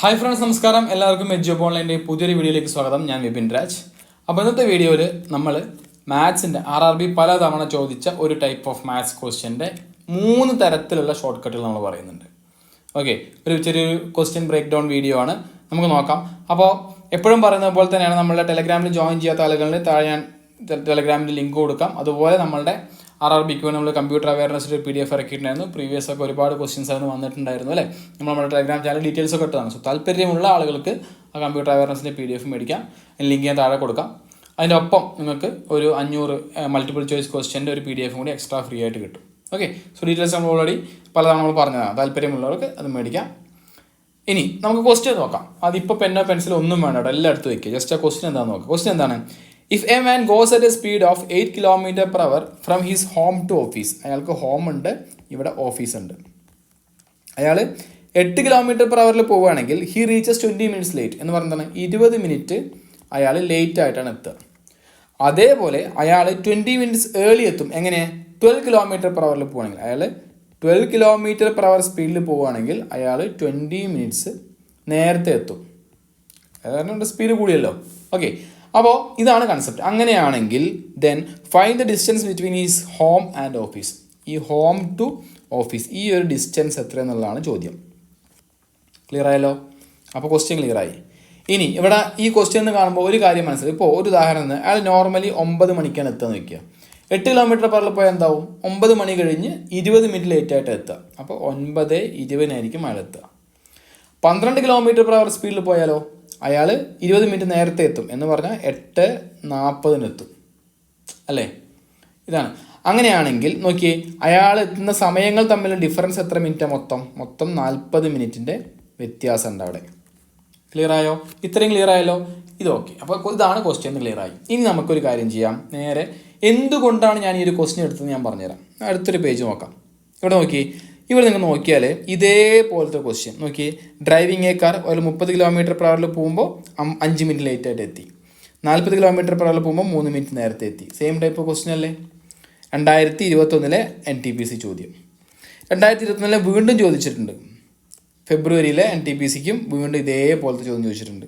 Hi friends, നമസ്കാരം. എല്ലാവർക്കും എഡ്ജോബ് ഓൺലൈൻ്റെ പുതിയൊരു വീഡിയോയിലേക്ക് സ്വാഗതം. ഞാൻ വിപിൻ രാജ്. അപ്പോൾ ഇന്നത്തെ വീഡിയോയിൽ നമ്മൾ മാത്സിൻ്റെ RRB പലതവണ ചോദിച്ച ഒരു ടൈപ്പ് ഓഫ് മാത്സ് ക്വസ്റ്റ്യൻ്റെ 3 തരത്തിലുള്ള ഷോർട്ട് കട്ടുകൾ നമ്മൾ പറയുന്നുണ്ട്. ഓക്കെ, ഒരു ചെറിയൊരു ക്വസ്റ്റ്യൻ ബ്രേക്ക് ഡൗൺ വീഡിയോ ആണ്, നമുക്ക് നോക്കാം. അപ്പോൾ എപ്പോഴും പറയുന്നത് പോലെ തന്നെയാണ്, നമ്മളുടെ ടെലഗ്രാമിൽ ജോയിൻ ചെയ്യാത്ത ആളുകളിൽ താഴെ ഞാൻ ടെലഗ്രാമിൻ്റെ ലിങ്ക് കൊടുക്കാം. അതുപോലെ നമ്മളുടെ RRBക്ക് വേണ്ടി നമ്മൾ കമ്പ്യൂട്ടർ അവയർനെസ്സിൻ്റെ PDF ഇറക്കിയിട്ടുണ്ടായിരുന്നു. പ്രീവിയസ് ഒക്കെ ഒരുപാട് ക്വസ്റ്റ്യൻസ് ആയിരുന്നു വന്നിട്ടുണ്ടായിരുന്നു അല്ലേ. നമ്മുടെ ടെലഗ്രാം ചാനൽ ഡീറ്റെയിൽസ് ഒക്കെ ഇട്ടതാണ്. സോ താല്പര്യമുള്ള ആളുകൾക്ക് ആ കമ്പ്യൂട്ടർ അവയർനെസ്സിൻ്റെ PDF മേടിക്കാം. ലിങ്ക് ഞാൻ താഴെ കൊടുക്കാം. അതിൻ്റെ ഒപ്പം നിങ്ങൾക്ക് ഒരു 500 മൾട്ടിപ്പിൾ ചോയ്സ് ക്വസ്റ്റ്യൻ്റെ ഒരു PDF കൂടി എക്സ്ട്രാ ഫ്രീ ആയിട്ട് കിട്ടും. ഓക്കെ, സോ ഡീറ്റെയിൽസ് നമ്മൾ ഓൾറെഡി പലതവണ നമ്മൾ പറഞ്ഞതാണ്. താല്പര്യമുള്ളവർക്ക് അത് മേടിക്കാം. ഇനി നമുക്ക് ക്വസ്റ്റ്യൻ നോക്കാം. അതിപ്പോൾ പെന്നോ പെൻസിലോ ഒന്നും വേണ്ട, അവിടെ എല്ലാം എടുത്ത് വയ്ക്കുക. ജസ്റ്റ് ആ ക്വസ്റ്റ്യൻ എന്താണെന്ന് നോക്കാം. ക്വസ്റ്റ്യൻ എന്താണ്? If a man goes at a speed of 8 km/h from his home to office. അയാൾക്ക് ഹോം ഉണ്ട്, ഇവിടെ ഓഫീസ് ഉണ്ട്. അയാൾ 8 km/h പോവുകയാണെങ്കിൽ ഹി റീച്ചസ് 20 minutes ലേറ്റ് എന്ന് പറഞ്ഞാൽ 20 മിനിറ്റ് അയാൾ ലേറ്റ് ആയിട്ടാണ് എത്തുക. അതേപോലെ അയാൾ 20 minutes ഏർലി എത്തും. എങ്ങനെ? 12 km/h പോവുകയാണെങ്കിൽ അയാൾ 12 km/h സ്പീഡിൽ പോവുകയാണെങ്കിൽ അയാൾ 20 minutes നേരത്തെ എത്തും. കാരണം സ്പീഡ് കൂടിയല്ലോ. ഓക്കെ, അപ്പോൾ ഇതാണ് കൺസെപ്റ്റ്. അങ്ങനെയാണെങ്കിൽ then find the distance between his home and office. ഈ ഹോം ടു ഓഫീസ് ഈ ഒരു ഡിസ്റ്റൻസ് എത്ര എന്നുള്ളതാണ് ചോദ്യം. ക്ലിയർ ആയല്ലോ? അപ്പോൾ ക്വസ്റ്റ്യൻ ക്ലിയർ ആയി. ഇനി ഇവിടെ ഈ ക്വസ്റ്റ്യൻ എന്ന് കാണുമ്പോൾ ഒരു കാര്യം മനസ്സിലായി. ഇപ്പോൾ ഒരു ഉദാഹരണം, അയാൾ നോർമലി 9 മണിക്കാണ് എത്തുക വയ്ക്കുക. 8 km/h പോയാൽ എന്താവും? 9 മണി കഴിഞ്ഞ് 20 മിനിറ്റ് ലേറ്റ് ആയിട്ട് എത്തുക. അപ്പോൾ 9:20 അയാൾ എത്തുക. 12 km/h സ്പീഡിൽ പോയാലോ അയാൾ 20 മിനിറ്റ് നേരത്തെ എത്തും. എന്ന് പറഞ്ഞാൽ 8:40 എത്തും അല്ലേ. ഇതാണ്. അങ്ങനെയാണെങ്കിൽ നോക്കിയേ, അയാൾ എത്തുന്ന സമയങ്ങൾ തമ്മിലുള്ള ഡിഫറൻസ് എത്ര മിനിറ്റാണ്? മൊത്തം 40 മിനിറ്റിൻ്റെ വ്യത്യാസം ഉണ്ട് അവിടെ. ക്ലിയർ ആയോ? ഇത്രയും ക്ലിയർ ആയല്ലോ. ഇത് ഓക്കെ. അപ്പോൾ ഇതാണ് ക്വസ്റ്റ്യൻ ക്ലിയർ ആയി. ഇനി നമുക്കൊരു കാര്യം ചെയ്യാം. നേരെ എന്തുകൊണ്ടാണ് ഞാൻ ഈ ഒരു ക്വസ്റ്റ്യൻ എടുത്തത് ഞാൻ പറഞ്ഞുതരാം. അടുത്തൊരു പേജ് നോക്കാം. ഇവിടെ നോക്കി, ഇവിടെ നിങ്ങൾ നോക്കിയാൽ ഇതേപോലത്തെ ക്വസ്റ്റ്യൻ നോക്കി. ഡ്രൈവിംഗ് എ കാർ ഒരു 30 km/h പോകുമ്പോൾ 5 മിനിറ്റ് ലേറ്റ് ആയിട്ട് എത്തി. 40 km/h പോകുമ്പോൾ 3 മിനിറ്റ് നേരത്തെ എത്തി. സെയിം ടൈപ്പ് ക്വസ്റ്റ്യൻ അല്ലേ? 2021 NTPC ചോദ്യം. 2021 വീണ്ടും ചോദിച്ചിട്ടുണ്ട്. ഫെബ്രുവരിയിലെ NTPCക്കും വീണ്ടും ഇതേപോലത്തെ ചോദ്യം ചോദിച്ചിട്ടുണ്ട്.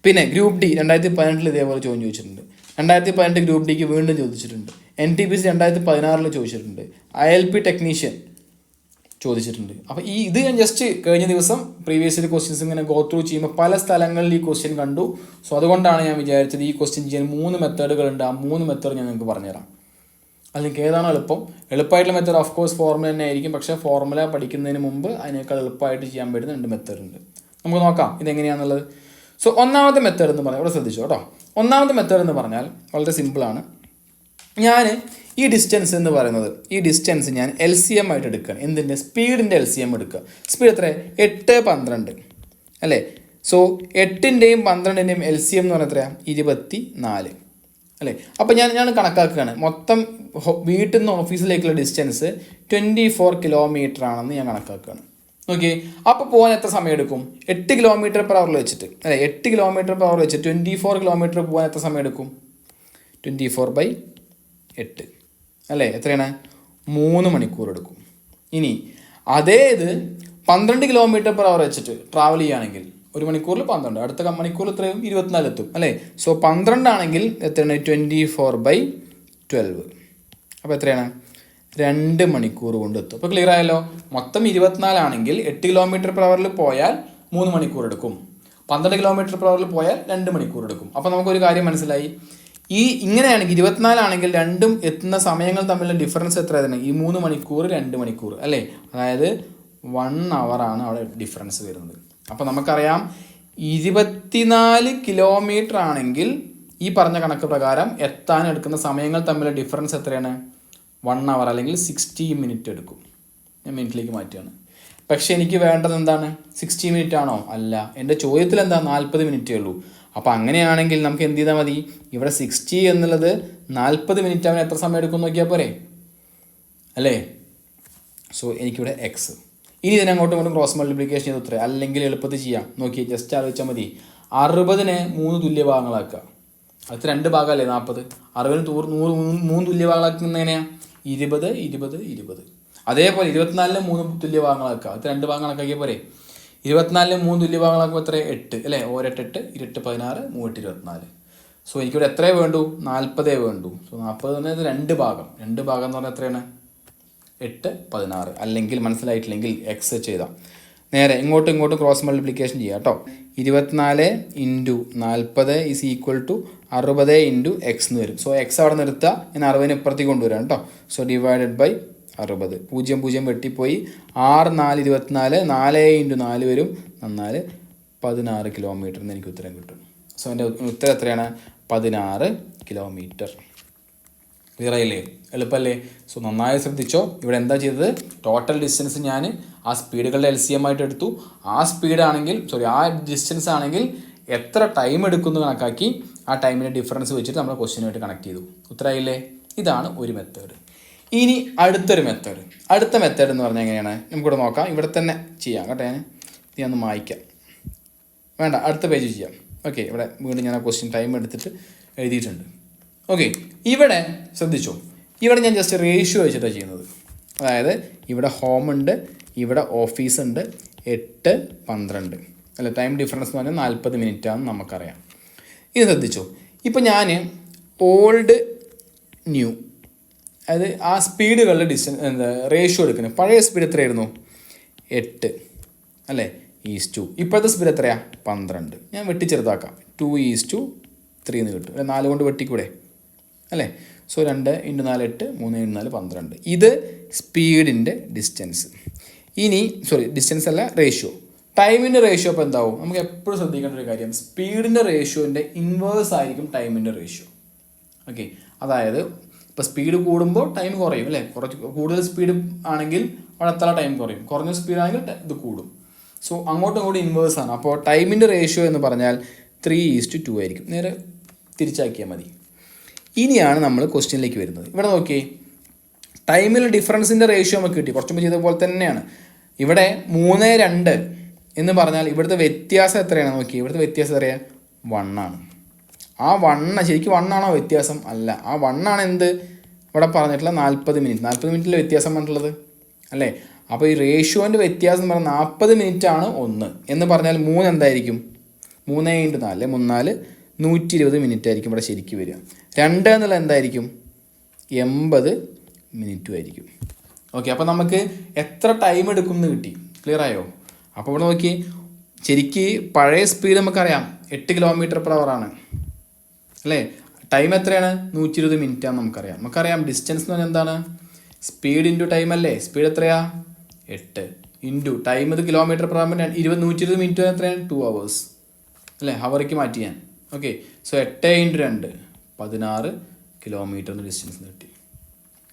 പിന്നെ ഗ്രൂപ്പ് ഡി 2018 ഇതേപോലെ ചോദ്യം ചോദിച്ചിട്ടുണ്ട്. 2018 ഗ്രൂപ്പ് ഡിക്ക് വീണ്ടും ചോദിച്ചിട്ടുണ്ട്. NTPC 2016 ചോദിച്ചിട്ടുണ്ട്. ILP ടെക്നീഷ്യൻ ചോദിച്ചിട്ടുണ്ട്. അപ്പോൾ ഇത് ഞാൻ ജസ്റ്റ് കഴിഞ്ഞ ദിവസം പ്രീവിയസ് ഇയർ ക്വസ്റ്റ്യൻസ് ഇങ്ങനെ ഗോ ത്രൂ ചെയ്യുമ്പോൾ പല സ്ഥലങ്ങളിൽ ഈ ക്വസ്റ്റ്യൻ കണ്ടു. സോ അതുകൊണ്ടാണ് ഞാൻ വിചാരിച്ചത് ഈ ക്വസ്റ്റ്യൻ ചെയ്യാൻ 3 മെത്തേഡുകളുണ്ട്. ആ 3 മെത്തേഡ് ഞാൻ നിങ്ങൾക്ക് പറഞ്ഞുതരാം. അല്ലെങ്കിൽ ഏതാണോ എളുപ്പമായിട്ടുള്ള മെത്തേഡ് ഓഫ് കോഴ്സ് ഫോർമുല തന്നെ ആയിരിക്കും. പക്ഷേ ഫോർമുല പഠിക്കുന്നതിന് മുമ്പ് അതിനേക്കാൾ എളുപ്പമായിട്ട് ചെയ്യാൻ പറ്റുന്ന 2 മെത്തേഡ് ഉണ്ട്. നമുക്ക് നോക്കാം ഇതെങ്ങനെയാണെന്നുള്ളത്. സോ ഒന്നാമത്തെ മെത്തേഡ് എന്ന് പറഞ്ഞാൽ, ഇവിടെ ശ്രദ്ധിച്ചു കേട്ടോ. ഒന്നാമത്തെ മെത്തേഡ് എന്ന് പറഞ്ഞാൽ വളരെ സിമ്പിളാണ്. ഞാൻ ഈ ഡിസ്റ്റൻസ് എന്ന് പറയുന്നത്, ഈ ഡിസ്റ്റൻസ് ഞാൻ LCM ആയിട്ട് എടുക്കുകയാണ്. എന്തിൻ്റെ? സ്പീഡിൻ്റെ LCM എടുക്കുക. സ്പീഡ് എത്ര? 8, 12 അല്ലേ. സോ 8ൻ്റെയും 12ൻ്റെയും LCM എന്ന് പറഞ്ഞാൽ എത്രയാണ്? 24 അല്ലേ. അപ്പോൾ ഞാൻ കണക്കാക്കുകയാണ്. മൊത്തം വീട്ടിൽ നിന്ന് ഓഫീസിലേക്കുള്ള ഡിസ്റ്റൻസ് 24 km ആണെന്ന് ഞാൻ കണക്കാക്കുകയാണ്. ഓക്കെ, അപ്പോൾ പോകാൻ എത്ര സമയം എടുക്കും? 8 km/h വെച്ചിട്ട് അല്ലേ, 8 km/h വെച്ചിട്ട് 24 km പോകാൻ എത്ര സമയം എടുക്കും? 24/8 അല്ലേ. എത്രയാണ്? 3 മണിക്കൂർ എടുക്കും. ഇനി ഇത് 12 km/h വെച്ചിട്ട് ട്രാവൽ ചെയ്യുകയാണെങ്കിൽ 1 മണിക്കൂറിൽ 12, അടുത്ത മണിക്കൂറിൽ എത്രയും 24 എത്തും അല്ലേ. സോ 12 ആണെങ്കിൽ എത്രയാണ്? 24/12. അപ്പോൾ എത്രയാണ്? 2 മണിക്കൂർ കൊണ്ട് എത്തും. അപ്പോൾ ക്ലിയർ ആയല്ലോ. മൊത്തം 24 ആണെങ്കിൽ 8 km/h പോയാൽ 3 മണിക്കൂർ എടുക്കും. 12 km/h പോയാൽ 2 മണിക്കൂർ എടുക്കും. അപ്പോൾ നമുക്കൊരു കാര്യം മനസ്സിലായി. ഇങ്ങനെയാണെങ്കിൽ 24 ആണെങ്കിൽ രണ്ടും എത്തുന്ന സമയങ്ങൾ തമ്മിലുള്ള ഡിഫറൻസ് എത്ര ആയിരുന്നു? ഈ 3 മണിക്കൂർ 2 മണിക്കൂർ അല്ലേ. അതായത് 1 hour ആണ് അവിടെ ഡിഫറൻസ് വരുന്നത്. അപ്പോൾ നമുക്കറിയാം 24 km ആണെങ്കിൽ ഈ പറഞ്ഞ കണക്ക് പ്രകാരം എത്താൻ എടുക്കുന്ന സമയങ്ങൾ തമ്മിലുള്ള ഡിഫറൻസ് എത്രയാണ്? 1 hour അല്ലെങ്കിൽ 60 മിനിറ്റ് എടുക്കും. ഞാൻ മിനിറ്റിലേക്ക് മാറ്റുകയാണ്. പക്ഷേ എനിക്ക് വേണ്ടത് എന്താണ്? 60 മിനിറ്റ് ആണോ? അല്ല, എൻ്റെ ചോദ്യത്തിൽ എന്താ? 40 മിനിറ്റേ ഉള്ളൂ. അപ്പോൾ അങ്ങനെയാണെങ്കിൽ നമുക്ക് എന്ത് ചെയ്താൽ മതി? ഇവിടെ 60 എന്നുള്ളത് 40 മിനിറ്റ് അവൻ എത്ര സമയം എടുക്കും നോക്കിയാൽ പോരെ അല്ലേ. സോ എനിക്കിവിടെ X. ഇനി ഇതിനങ്ങോട്ടും ഇങ്ങോട്ടും ക്രോസ് മൾട്ടിപ്ലിക്കേഷൻ ചെയ്ത് ഉത്തരം, അല്ലെങ്കിൽ എളുപ്പത്തിൽ ചെയ്യാം. നോക്കി ജസ്റ്റ് ആലോചിച്ചാൽ മതി. 60നെ 3 തുല്യ ഭാഗങ്ങളാക്കുക. അത് 2 ഭാഗമല്ലേ 40. 60ന് 3 തുല്യ ഭാഗങ്ങളാക്കുന്നത് എങ്ങനെയാണ്? 20, 20, 20. അതേപോലെ 24ന് 3 തുല്യ ഭാഗങ്ങളാക്കുക. അത് 2 ഭാഗങ്ങളാക്കിയ പോരെ. 24 3 തുല്യ ഭാഗങ്ങളാക്കുമ്പോൾ എത്ര 8 അല്ലേ? 8 8 28 16 3 24. സോ എനിക്കിവിടെ എത്രയേ വേണ്ടൂ? 40 വേണ്ടൂ. സോ 40 എന്ന് പറഞ്ഞാൽ 2 ഭാഗം എന്ന് പറഞ്ഞാൽ എത്രയാണ്? 8 16. അല്ലെങ്കിൽ മനസ്സിലായിട്ടില്ലെങ്കിൽ എക്സ് ചെയ്താം. നേരെ ഇങ്ങോട്ടും ക്രോസ് മൾട്ടിപ്ലിക്കേഷൻ ചെയ്യാം കേട്ടോ. 24 × 40 ഈസ് ഈക്വൽ ടു 60 × എക്സ് എന്ന് വരും. സോ എക്സ് അവിടെ നിർത്തുക, ഞാൻ 60 ഇപ്പുറത്തേക്ക് കൊണ്ടുവരാം കേട്ടോ. So divided by 60. 0 0 വെട്ടിപ്പോയി. 6 4 24, 4 × 4 വരും, 4 16 കിലോമീറ്റർ എന്ന് എനിക്ക് ഉത്തരം കിട്ടും. സോ എൻ്റെ ഉത്തരം എത്രയാണ്? 16 കിലോമീറ്റർ. ക്ലിയർ ആയില്ലേ? എളുപ്പമല്ലേ? സോ നന്നായി ശ്രദ്ധിച്ചോ. ഇവിടെ എന്താ ചെയ്തത്? ടോട്ടൽ ഡിസ്റ്റൻസ് ഞാൻ ആ സ്പീഡുകളുടെ LCM ആയിട്ട് എടുത്തു. ആ ഡിസ്റ്റൻസ് ആണെങ്കിൽ എത്ര ടൈം എടുക്കുന്നു കണക്കാക്കി ആ ടൈമിൻ്റെ ഡിഫറൻസ് വെച്ചിട്ട് നമ്മൾ ക്വസ്റ്റ്യനുമായിട്ട് കണക്ട് ചെയ്തു. ഉത്തരമായില്ലേ? ഇതാണ് ഒരു മെത്തേഡ്. ഇനി അടുത്ത മെത്തേഡ് എന്ന് പറഞ്ഞാൽ എങ്ങനെയാണ്? നമുക്കിവിടെ നോക്കാം. ഇവിടെ തന്നെ ചെയ്യാം കേട്ടോ. ഞാൻ ഒന്ന് മായ്ക്കാം. വേണ്ട, അടുത്ത പേജ് ചെയ്യാം. ഓക്കെ, ഇവിടെ വീണ്ടും ഞാൻ ആ ക്വസ്റ്റ്യൻ ടൈം എടുത്തിട്ട് എഴുതിയിട്ടുണ്ട്. ഓക്കെ, ഇവിടെ ശ്രദ്ധിച്ചോ. ഇവിടെ ഞാൻ ജസ്റ്റ് റേഷ്യോ വെച്ചിട്ടാണ് ചെയ്യുന്നത്. അതായത് ഇവിടെ ഹോം ഉണ്ട്, ഇവിടെ ഓഫീസ് ഉണ്ട്. 8 12 അല്ല, ടൈം ഡിഫറൻസ് എന്ന് പറഞ്ഞാൽ 40 മിനിറ്റ് ആണെന്ന് നമുക്കറിയാം. ഇത് ശ്രദ്ധിച്ചോ. ഇപ്പം ഞാൻ ഓൾഡ് ന്യൂ, അതായത് ആ സ്പീഡുകളുടെ റേഷ്യോ എടുക്കുന്നത്. പഴയ സ്പീഡ് എത്രയായിരുന്നു? 8 അല്ലേ? ഈസ് 2. ഇപ്പോഴത്തെ സ്പീഡ് എത്രയാണ്? 12. ഞാൻ വെട്ടി ചെറുതാക്കാം. 2:3 എന്ന് കിട്ടും. 4 കൊണ്ട് വെട്ടിക്കൂടെ അല്ലേ? സോ 2 × 4 8, 3 × 4 12. ഇത് സ്പീഡിൻ്റെ ഡിസ്റ്റൻസ്. ഡിസ്റ്റൻസ് അല്ല, റേഷ്യോ. ടൈമിൻ്റെ റേഷ്യോ അപ്പോൾ എന്താവും? നമുക്ക് എപ്പോഴും ശ്രദ്ധിക്കേണ്ട ഒരു കാര്യം, സ്പീഡിൻ്റെ റേഷ്യോൻ്റെ ഇൻവേഴ്സ് ആയിരിക്കും ടൈമിൻ്റെ റേഷ്യോ. ഓക്കെ, അതായത് ഇപ്പോൾ സ്പീഡ് കൂടുമ്പോൾ ടൈം കുറയും അല്ലേ? കൂടുതൽ സ്പീഡ് ആണെങ്കിൽ അവിടെ എത്ര ടൈം കുറയും, കുറഞ്ഞ സ്പീഡാണെങ്കിൽ ഇത് കൂടും. സോ അങ്ങോട്ടും ഇങ്ങോട്ടും ഇൻവേഴ്സ് ആണ്. അപ്പോൾ ടൈമിൻ്റെ റേഷ്യോ എന്ന് പറഞ്ഞാൽ 3:2 ആയിരിക്കും. നേരെ തിരിച്ചാക്കിയാൽ മതി. ഇനിയാണ് നമ്മൾ ക്വസ്റ്റ്യനിലേക്ക് വരുന്നത്. ഇവിടെ നോക്കിയേ, ടൈമിൽ ഡിഫറൻസിൻ്റെ റേഷ്യോ നമുക്ക് കിട്ടി. കുറച്ച് മുമ്പ് ചെയ്ത പോലെ തന്നെയാണ്. ഇവിടെ 3 2 എന്ന് പറഞ്ഞാൽ ഇവിടുത്തെ വ്യത്യാസം എത്രയാണ് നോക്കി. ഇവിടുത്തെ വ്യത്യാസം എത്രയാണ്? 1 ആണ്. ആ 1 ശരിക്കും 1 ആണോ വ്യത്യാസം? അല്ല, ആ 1 ആണ് എന്ത് ഇവിടെ പറഞ്ഞിട്ടുള്ള 40 മിനിറ്റ്. 40 മിനിറ്റിലെ വ്യത്യാസം പറഞ്ഞിട്ടുള്ളത് അല്ലേ? അപ്പോൾ ഈ റേഷ്യോൻ്റെ വ്യത്യാസം എന്ന് പറഞ്ഞാൽ 40 മിനിറ്റ് ആണ് 1 എന്ന് പറഞ്ഞാൽ 3 എന്തായിരിക്കും? 3 × 4 3 120 മിനിറ്റ് ആയിരിക്കും ഇവിടെ ശരിക്കും വരിക. 2 എന്നുള്ളത് എന്തായിരിക്കും? 80 മിനിറ്റും ആയിരിക്കും. ഓക്കെ, അപ്പോൾ നമുക്ക് എത്ര ടൈം എടുക്കും എന്ന് കിട്ടി. ക്ലിയർ ആയോ? അപ്പോൾ ഇവിടെ നോക്കി, ശരിക്ക് പഴയ സ്പീഡ് നമുക്കറിയാം 8 km/h ആണ് അല്ലേ? ടൈം എത്രയാണ്? 120 മിനിറ്റ് ആണ് നമുക്കറിയാം. ഡിസ്റ്റൻസ് എന്ന് പറഞ്ഞാൽ എന്താണ്? സ്പീഡ് ഇൻറ്റു ടൈം അല്ലേ? സ്പീഡ് എത്രയാ? 8 ഇൻറ്റു ടൈം. ഇത് km/h 120 മിനിറ്റ് എത്രയാണ്? 2 hours അല്ലേ? ഹവറിക്ക് മാറ്റി ഞാൻ. ഓക്കെ, സോ 8 × 2 16 കിലോമീറ്റർ എന്ന ഡിസ്റ്റൻസ് കിട്ടി.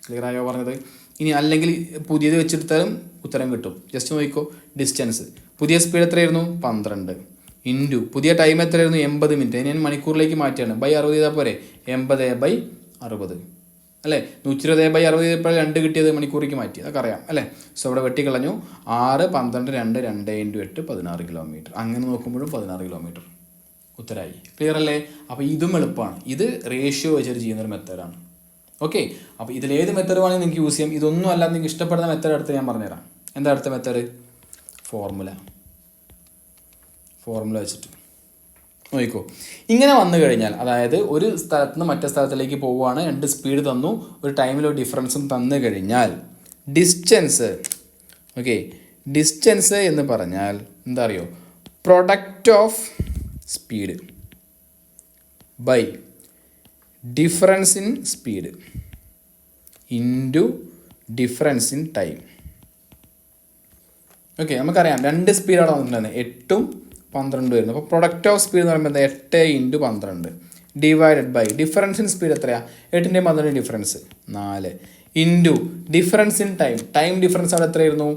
ക്ലിയർ ആയോ പറഞ്ഞത്? ഇനി അല്ലെങ്കിൽ പുതിയത് വെച്ചെടുത്താലും ഉത്തരം കിട്ടും. ജസ്റ്റ് നോക്കിക്കോ, ഡിസ്റ്റൻസ് പുതിയ സ്പീഡ് എത്രയായിരുന്നു? 12 ഇൻറ്റു പുതിയ ടൈം എത്രയായിരുന്നു? 80 മിനിറ്റ്. ഞാൻ മണിക്കൂറിലേക്ക് മാറ്റിയാണ്. ബൈ 60 ചെയ്താൽ പോരെ? 80/60 അല്ലേ? 120/60 ചെയ്തപ്പോൾ 2 കിട്ടിയത് മണിക്കൂറിലേക്ക് മാറ്റി. അതൊക്കെ അറിയാം അല്ലേ? സോ ഇവിടെ വെട്ടിക്കളഞ്ഞു. 6 12 2 2 × 8 16 കിലോമീറ്റർ. അങ്ങനെ നോക്കുമ്പോഴും 16 കിലോമീറ്റർ ഉത്തരമായി. ക്ലിയർ അല്ലേ? അപ്പോൾ ഇതും എളുപ്പമാണ്. ഇത് റേഷ്യോ വെച്ചിട്ട് ചെയ്യുന്നൊരു മെത്തേഡാണ്. ഓക്കെ, അപ്പോൾ ഇതിലേത് മെത്തേഡ് വേണമെങ്കിൽ നിങ്ങൾക്ക് യൂസ് ചെയ്യാം. ഇതൊന്നും അല്ലാതെ നിങ്ങൾക്ക് ഇഷ്ടപ്പെടുന്ന മെത്തേഡ് അടുത്ത് ഞാൻ പറഞ്ഞുതരാം. എന്താ അടുത്ത മെത്തേഡ്? ഫോർമുല വെച്ചിട്ട് നോക്കിക്കോ. ഇങ്ങനെ വന്നു കഴിഞ്ഞാൽ, അതായത് ഒരു സ്ഥലത്ത് നിന്ന് മറ്റേ സ്ഥലത്തിലേക്ക് പോവുകയാണ്, 2 സ്പീഡ് തന്നു, ഒരു ടൈമിലോ ഡിഫറൻസും തന്നു കഴിഞ്ഞാൽ ഡിസ്റ്റൻസ് എന്ന് പറഞ്ഞാൽ എന്താ അറിയോ? Product of speed by difference in speed into difference in time. Okay, നമുക്കറിയാം 2 സ്പീഡ് അവിടെ വന്നിട്ടുണ്ടായിരുന്നു, 8ഉം 12 വരുന്നു. അപ്പോൾ പ്രൊഡക്റ്റ് ഓഫ് സ്പീഡ് എന്ന് പറയുമ്പോൾ 8 × 12 divided by difference in speed എത്രയാണ്? 8ൻ്റെയും 12ൻ്റെയും difference 4 into difference in time difference അവിടെ എത്രയായിരുന്നു?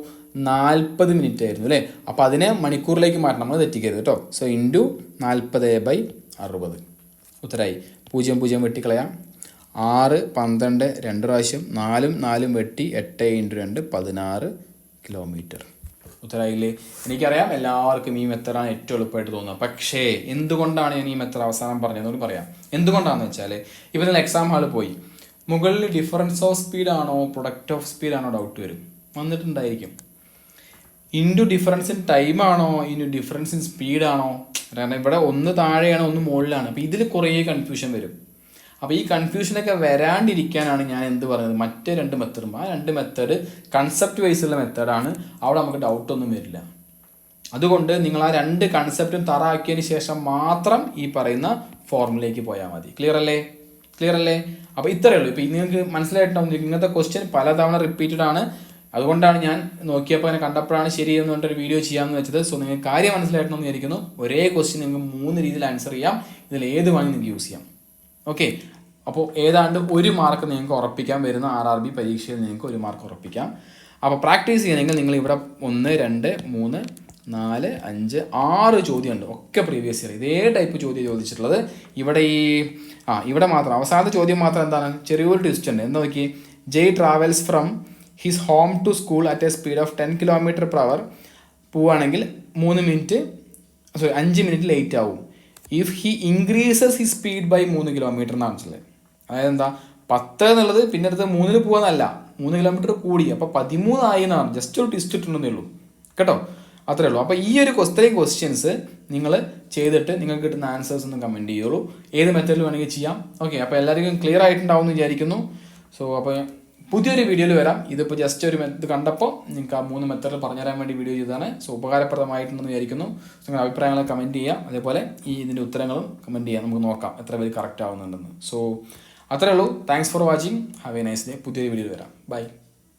40 മിനിറ്റ് ആയിരുന്നു അല്ലേ? അപ്പോൾ അതിനെ മണിക്കൂറിലേക്ക് മാറ്റണം, നമ്മൾ തെറ്റിക്കരുത് കേട്ടോ. സോ ഇൻറ്റു 40/60 ഉത്തരമായി. 0 0 വെട്ടിക്കളയാം. 6 12 2 പ്രാവശ്യം, 4 4 വെട്ടി 8 × 2 16 കിലോമീറ്റർ ഉത്തരമായില്ലേ? എനിക്കറിയാം എല്ലാവർക്കും ഈ മെത്തേഡാണ് ഏറ്റവും എളുപ്പമായിട്ട് തോന്നുന്നത്. പക്ഷേ എന്തുകൊണ്ടാണ് ഞാൻ ഈ മെത്തേഡ് അവസാനം പറഞ്ഞതെന്നോട് പറയാം. എന്തുകൊണ്ടാണെന്ന് വെച്ചാൽ, ഇപ്പോൾ നിങ്ങൾ എക്സാം ഹാളിൽ പോയി മുകളിൽ ഡിഫറൻസ് ഓഫ് സ്പീഡാണോ പ്രൊഡക്റ്റ് ഓഫ് സ്പീഡാണോ ഡൗട്ട് വന്നിട്ടുണ്ടായിരിക്കും. ഇൻറ്റു ഡിഫറൻസ് ഇൻ ടൈമാണോ ഇൻറ്റു ഡിഫറൻസ് ഇൻ സ്പീഡാണോ? കാരണം ഇവിടെ ഒന്ന് താഴെയാണ് ഒന്ന് മുകളിലാണ്. അപ്പോൾ ഇതിൽ കുറേ കൺഫ്യൂഷൻ വരും. അപ്പോൾ ഈ കൺഫ്യൂഷനൊക്കെ വരാണ്ടിരിക്കാനാണ് ഞാൻ എന്ത് പറയുന്നത്, മറ്റേ 2 മെത്തേഡും. ആ 2 മെത്തേഡ് കൺസെപ്റ്റ് വൈസുള്ള മെത്തേഡാണ്. അവിടെ നമുക്ക് ഡൗട്ടൊന്നും വരില്ല. അതുകൊണ്ട് നിങ്ങൾ ആ 2 കൺസെപ്റ്റും തറാക്കിയതിന് ശേഷം മാത്രം ഈ പറയുന്ന ഫോർമുലയിലേക്ക് പോയാൽ മതി. ക്ലിയർ അല്ലേ? അപ്പോൾ ഇത്രയേ ഉള്ളൂ. ഇപ്പോൾ നിങ്ങൾക്ക് മനസ്സിലായിട്ടുണ്ടാവും. ഇങ്ങനത്തെ ക്വസ്റ്റ്യൻ പലതവണ റിപ്പീറ്റഡ് ആണ്. അതുകൊണ്ടാണ് ഞാൻ നോക്കിയപ്പോൾ അങ്ങനെ കണ്ടപ്പോഴാണ് ശരി എന്ന് പറഞ്ഞിട്ടൊരു വീഡിയോ ചെയ്യാമെന്ന് വെച്ചത്. സോ നിങ്ങൾക്ക് കാര്യം മനസ്സിലായിട്ടെന്ന് വിചാരിക്കുന്നു. ഒരേ ക്വസ്റ്റ്യൻ നിങ്ങൾക്ക് 3 രീതിയിൽ ആൻസർ ചെയ്യാം. ഇതിൽ ഏത് വേണമെങ്കിൽ നിങ്ങൾക്ക് യൂസ് ചെയ്യാം. ഓക്കെ, അപ്പോൾ ഏതാണ്ട് 1 മാർക്ക് നിങ്ങൾക്ക് ഉറപ്പിക്കാം. വരുന്ന RRB പരീക്ഷയിൽ നിങ്ങൾക്ക് 1 മാർക്ക് ഉറപ്പിക്കാം. അപ്പോൾ പ്രാക്ടീസ് ചെയ്യണമെങ്കിൽ നിങ്ങൾ ഇവിടെ 1, 2, 3, 4, 5, 6 ചോദ്യമുണ്ട്. ഒക്കെ പ്രീവിയസ് ഇയർ ഇതേ ടൈപ്പ് ചോദ്യം ചോദിച്ചിട്ടുള്ളത്. ഇവിടെ ഇവിടെ മാത്രം അവസാനത്തെ ചോദ്യം മാത്രം എന്താണ്, ചെറിയൊരു ട്വിസ്റ്റ് ഉണ്ട്. എന്താ നോക്കി, Jai travels from his home to school at a speed of 10 km/h പോവുകയാണെങ്കിൽ 5 മിനിറ്റ് ലേറ്റ് ആവും. If he increases he speed by 3 km എന്നാണ് മനസ്സിലായത്. അതായത് എന്താ, 10 എന്നുള്ളത് പിന്നെ അടുത്ത് 3 പോകാന്നല്ല, 3 km കൂടി. അപ്പോൾ 13 ആയി എന്നാണ്. ജസ്റ്റ് ഒരു ട്വിസ്റ്റ് ഇട്ടുണ്ടെന്നേ ഉള്ളൂ കേട്ടോ, അത്രേ ഉള്ളൂ. അപ്പോൾ ഈ ഒരു ക്വസ്റ്റ്യൻസ് നിങ്ങൾ ചെയ്തിട്ട് നിങ്ങൾക്ക് കിട്ടുന്ന ആൻസേഴ്സ് ഒന്ന് കമൻറ്റ് ചെയ്യുള്ളൂ. ഏത് മെത്തേഡിൽ വേണമെങ്കിൽ ചെയ്യാം. ഓക്കെ, അപ്പോൾ എല്ലാവർക്കും ക്ലിയർ ആയിട്ടുണ്ടാവും എന്ന് വിചാരിക്കുന്നു. സോ അപ്പോൾ പുതിയൊരു വീഡിയോയിൽ വരാം. ഇതിപ്പോൾ ജസ്റ്റ് ഒരു മെത്തേഡ് കണ്ടപ്പോൾ നിങ്ങൾക്ക് ആ 3 മെത്തേഡ് പറഞ്ഞുതരാൻ വേണ്ടി വീഡിയോ ചെയ്തതാണ്. സോ ഉപകാരപ്രദമായിട്ടുണ്ടെന്ന് വിചാരിക്കുന്നു. നിങ്ങളുടെ അഭിപ്രായങ്ങൾ കമൻറ്റ് ചെയ്യാം. അതേപോലെ ഇതിൻ്റെ ഉത്തരങ്ങളും കമൻറ്റ് ചെയ്യാം. നമുക്ക് നോക്കാം എത്ര പേര് കറക്റ്റ് ആവുന്നുണ്ടെന്ന്. സോ അത്രേ ഉള്ളൂ. Thanks for watching. Have A nice day. പുതിയൊരു വീഡിയോയിൽ വരാം. ബൈ.